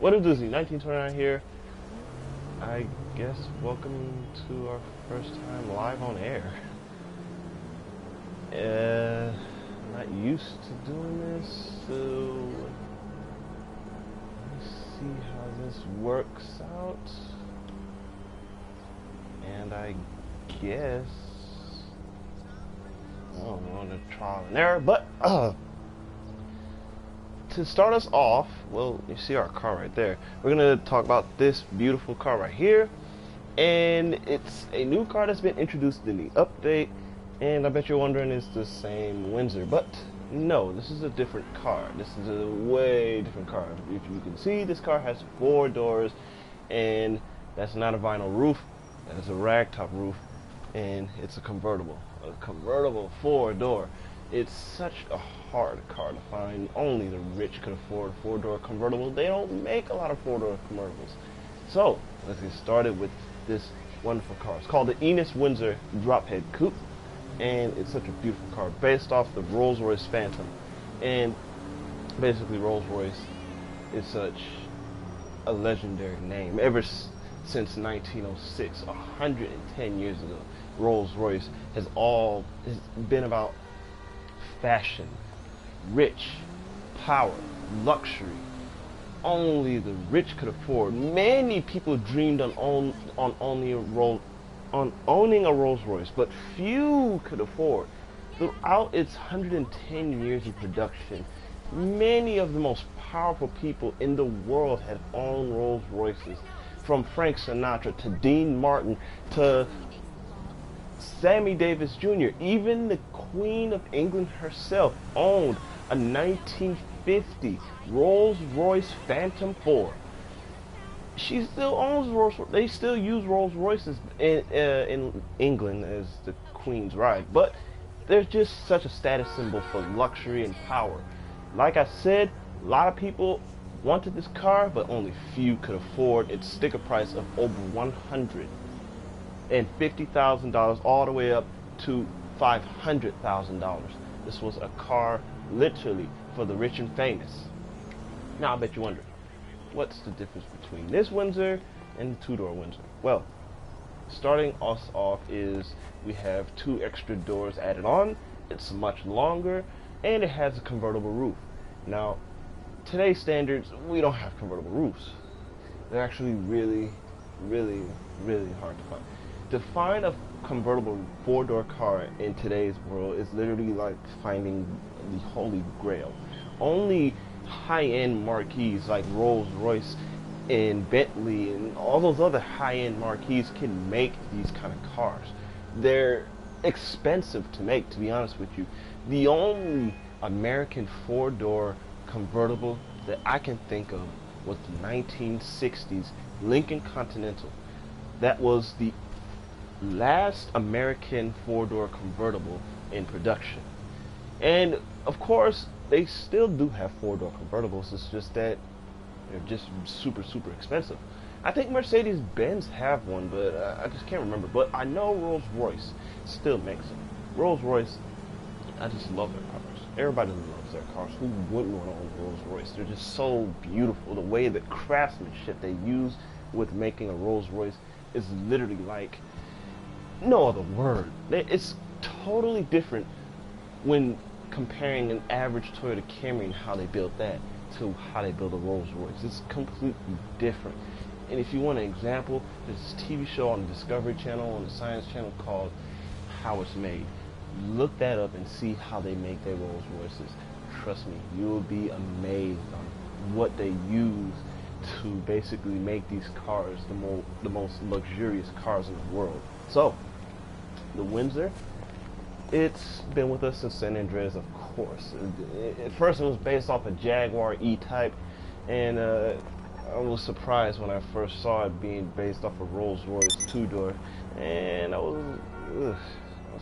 What is Disney? 1929 here. I guess welcome to our first time live on air. Not used to doing this, so let me see how this works out. And I guess we're on a trial and error, but to start us off, well, you see our car right there. We're gonna talk about this beautiful car right here, and it's a new car that's been introduced in the update. And I bet you're wondering, is the same Windsor? But no, this is a different car. This is a way different car. If you can see, this car has 4 doors, and that's not a vinyl roof. That is a ragtop roof, and it's a convertible 4-door. It's such a hard car to find. Only the rich could afford a 4-door convertible. They don't make a lot of 4-door convertibles. So let's get started with this wonderful car. It's called the Enus Windsor Drophead Coupe, and it's such a beautiful car based off the Rolls-Royce Phantom. And basically, Rolls-Royce is such a legendary name. Ever since 1906, 110 years ago, Rolls-Royce has been about fashion, rich, power, luxury. Only the rich could afford. Many people dreamed on owning a Rolls-Royce, but few could afford. Throughout its 110 years of production, many of the most powerful people in the world had owned Rolls-Royces. From Frank Sinatra to Dean Martin to Sammy Davis Jr. Even the Queen of England herself owned a 1950 Rolls-Royce Phantom 4. She still owns Rolls-Royce. They still use Rolls-Royces in England as the Queen's ride, but they're just such a status symbol for luxury and power. Like I said, a lot of people wanted this car, but only few could afford its sticker price of over $150,000 all the way up to $500,000. This was a car literally for the rich and famous. Now I bet you're wondering, what's the difference between this Windsor and the 2-door Windsor? Well, starting us off is we have 2 extra doors added on. It's much longer, and it has a convertible roof. Now, today's standards, we don't have convertible roofs. They're actually really, really, really hard to find. To find a convertible 4-door car in today's world is literally like finding the holy grail. Only high-end marquees like Rolls-Royce and Bentley and all those other high-end marquees can make these kind of cars. They're expensive to make, to be honest with you. The only American 4-door convertible that I can think of was the 1960s Lincoln Continental. That was the last American 4-door convertible in production. And of course, they still do have 4-door convertibles. It's just that they're just super expensive. I think Mercedes-Benz have one, but I just can't remember. But I know Rolls-Royce still makes them. Rolls-Royce, I just love their cars. Everybody loves their cars. Who wouldn't want to own Rolls-Royce? They're just so beautiful. The way the craftsmanship they use with making a Rolls-Royce is literally like no other word. It's totally different when comparing an average Toyota Camry and how they built that to how they build a Rolls-Royce. It's completely different. And if you want an example, there's this TV show on the Discovery Channel, on the Science Channel, called How It's Made. Look that up and see how they make their Rolls-Royces. Trust me, you'll be amazed on what they use to basically make these cars the most luxurious cars in the world. So, the Windsor, it's been with us since San Andreas, of course. At first it was based off a Jaguar E-Type, and I was surprised when I first saw it being based off a Rolls-Royce 2-door, and I was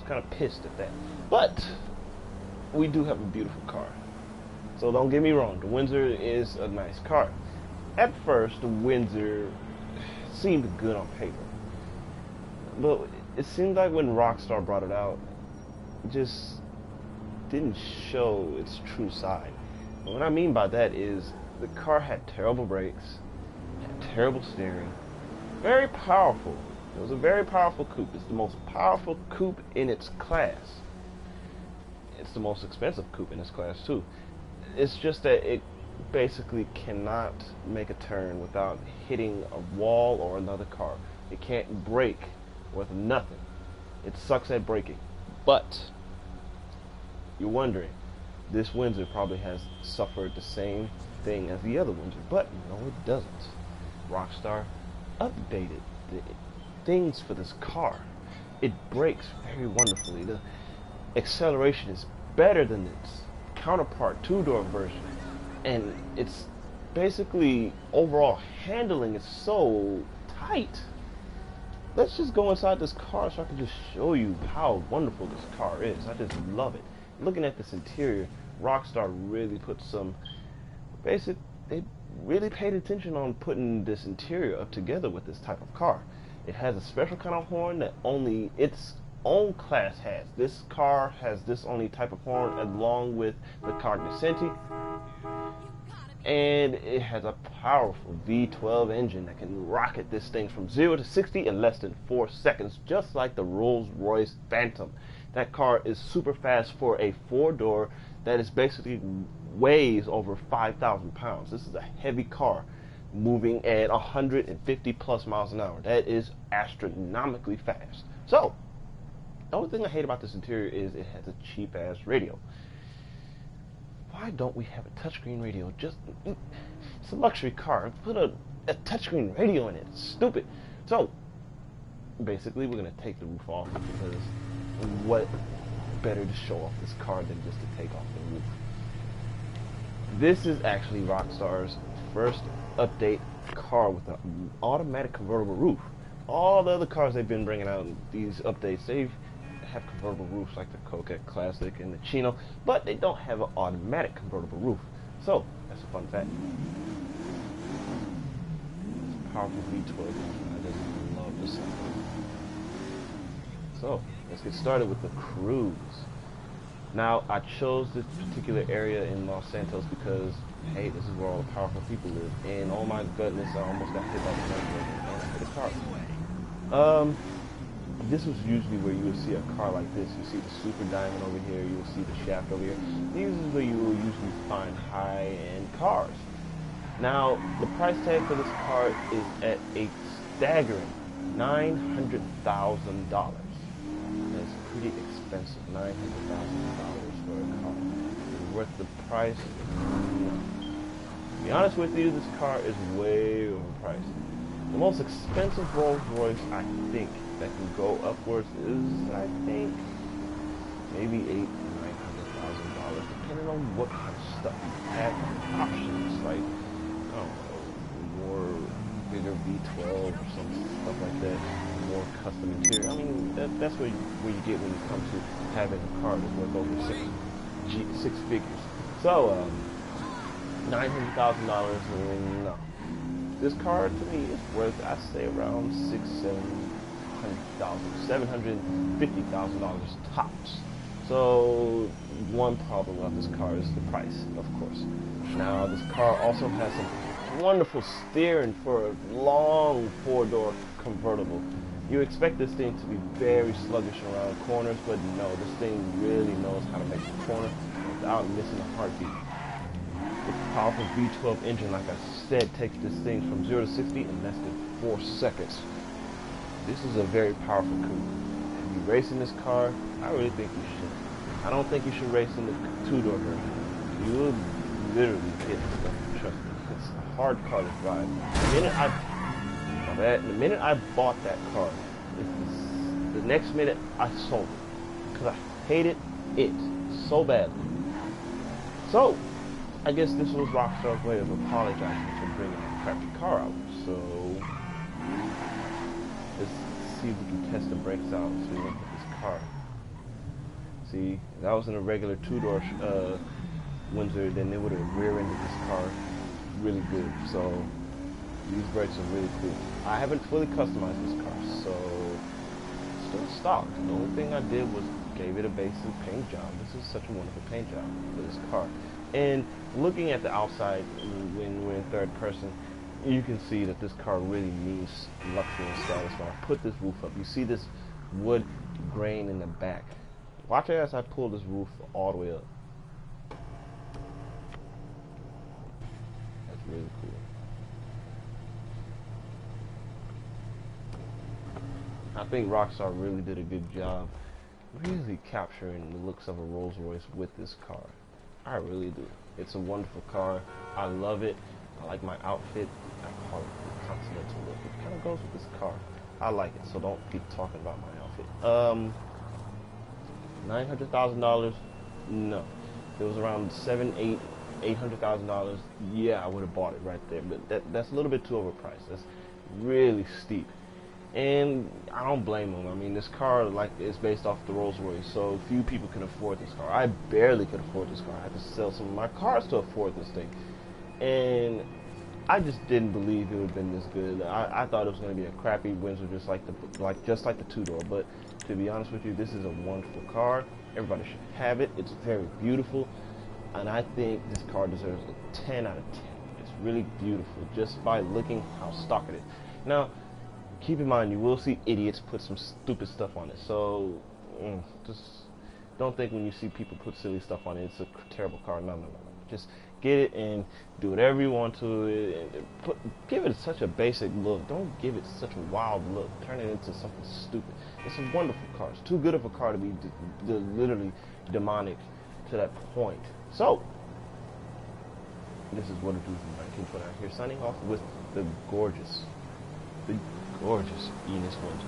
kind of pissed at that. But we do have a beautiful car, so don't get me wrong, the Windsor is a nice car. At first, the Windsor seemed good on paper, but it seemed like when Rockstar brought it out, it just didn't show its true side. And what I mean by that is The car had terrible brakes, had terrible steering, very powerful. It was a very powerful coupe. It's the most powerful coupe in its class. It's the most expensive coupe in its class too. It's just that it basically cannot make a turn without hitting a wall or another car. It can't brake with nothing. It sucks at braking. But you're wondering, this Windsor probably has suffered the same thing as the other Windsor, but no, it doesn't. Rockstar updated the things for this car. It brakes very wonderfully. The acceleration is better than its counterpart two-door version, and it's basically overall handling is so tight. Let's just go inside this car so I can just show you how wonderful this car is. I just love it. Looking at this interior, Rockstar really put some they really paid attention on putting this interior up together with this type of car. It has a special kind of horn that only its own class has. This car has this only type of horn along with the Cognoscenti, and it has a powerful V12 engine that can rocket this thing from 0 to 60 in less than 4 seconds, just like the Rolls-Royce Phantom. That car is super fast for a four-door that is basically weighs over 5,000 pounds. This is a heavy car moving at 150 plus miles an hour. That is astronomically fast. So the only thing I hate about this interior is it has a cheap ass radio. Why don't we have a touchscreen radio? It's a luxury car. Put a touchscreen radio in it. It's stupid. So basically we're gonna take the roof off, because what better to show off this car than just to take off the roof. This is actually Rockstar's first update car with an automatic convertible roof. All the other cars they've been bringing out, these updates, they have convertible roofs like the Coquette Classic and the Chino, but they don't have an automatic convertible roof. So that's a fun fact. It's a powerful V12 engine. I just love the sound. So let's get started with the cruise. Now, I chose this particular area in Los Santos because, hey, this is where all the powerful people live. And oh my goodness, I almost got hit by the motorcycle and hit a car. This was usually where you would see a car like this. You see the Super Diamond over here. You will see the Shaft over here. These is where you will usually find high-end cars. Now, the price tag for this car is at a staggering $900,000. That's pretty expensive. $900,000 for a car. Is it worth the price? No. To be honest with you, this car is way overpriced. The most expensive Rolls Royce, I think, that can go upwards is, I think, maybe $800,000 to $900,000, depending on what kind of stuff you have. Options like, I don't know, more bigger V12 or some stuff like that, more custom interior. I mean, that's where you get when you come to having a car that's worth over six figures. So, $900,000, no. This car to me is worth, I'd say, around $750,000 tops. So one problem about this car is the price, of course. Now this car also has some wonderful steering for a long four-door convertible. You expect this thing to be very sluggish around corners, but no, this thing really knows how to make a corner without missing a heartbeat. The powerful V12 engine, like I said, takes this thing from 0 to 60 in less than 4 seconds. This is a very powerful coupe. If you're racing this car, I really think you should. I don't think you should race in the two-door version. You will literally hit stuff, trust me. It's a hard car to drive. The minute I bought that car, the next minute I sold it. Because I hated it so badly. So, I guess this was Rockstar's way of apologizing for bringing a crappy car out. So let's see if we can test the brakes out. So we look at this car. See, if that was in a regular two-door Windsor, then they would have rear-ended this car really good. So these brakes are really cool. I haven't fully customized this car, so it's still stock. The only thing I did was gave it a basic paint job. This is such a wonderful paint job for this car. And looking at the outside when we're in third person, you can see that this car really means luxury and status. When I put this roof up, you see this wood grain in the back. Watch it as I pull this roof all the way up. That's really cool. I think Rockstar really did a good job really capturing the looks of a Rolls Royce with this car. I really do. It's a wonderful car. I love it. I like my outfit. I call it the Continental look. It kind of goes with this car. I like it, so don't keep talking about my outfit. $900,000? No. If it was around $800,000, yeah, I would have bought it right there. But that's a little bit too overpriced. That's really steep. And I don't blame them. I mean, this car, like, is based off the Rolls Royce, so few people can afford this car. I barely could afford this car. I had to sell some of my cars to afford this thing. And I just didn't believe it would have been this good. I thought it was going to be a crappy Windsor, just like the two-door. But to be honest with you, this is a wonderful car. Everybody should have it. It's very beautiful, and I think this car deserves a 10 out of 10. It's really beautiful just by looking how stock it is. Now, keep in mind, you will see idiots put some stupid stuff on it. So just don't think when you see people put silly stuff on it, it's a terrible car. No. Just get it and do whatever you want to it. And give it such a basic look. Don't give it such a wild look. Turn it into something stupid. It's a wonderful car. It's too good of a car to be literally demonic to that point. So, this is what it do from 1929. Here, signing off with the gorgeous Enus Windsor.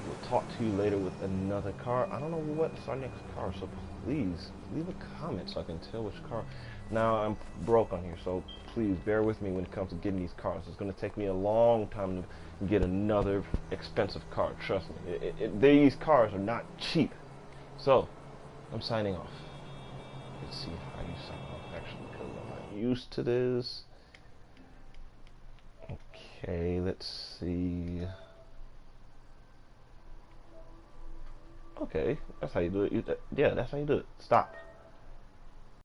We'll talk to you later with another car. I don't know what's our next car, so please leave a comment so I can tell which car. Now, I'm broke on here, so please bear with me when it comes to getting these cars. It's going to take me a long time to get another expensive car. Trust me. These cars are not cheap. So, I'm signing off. Let's see how you sign off, actually, because I'm not used to this. Okay, let's see. Okay, that's how you do it. Yeah, that's how you do it. Stop.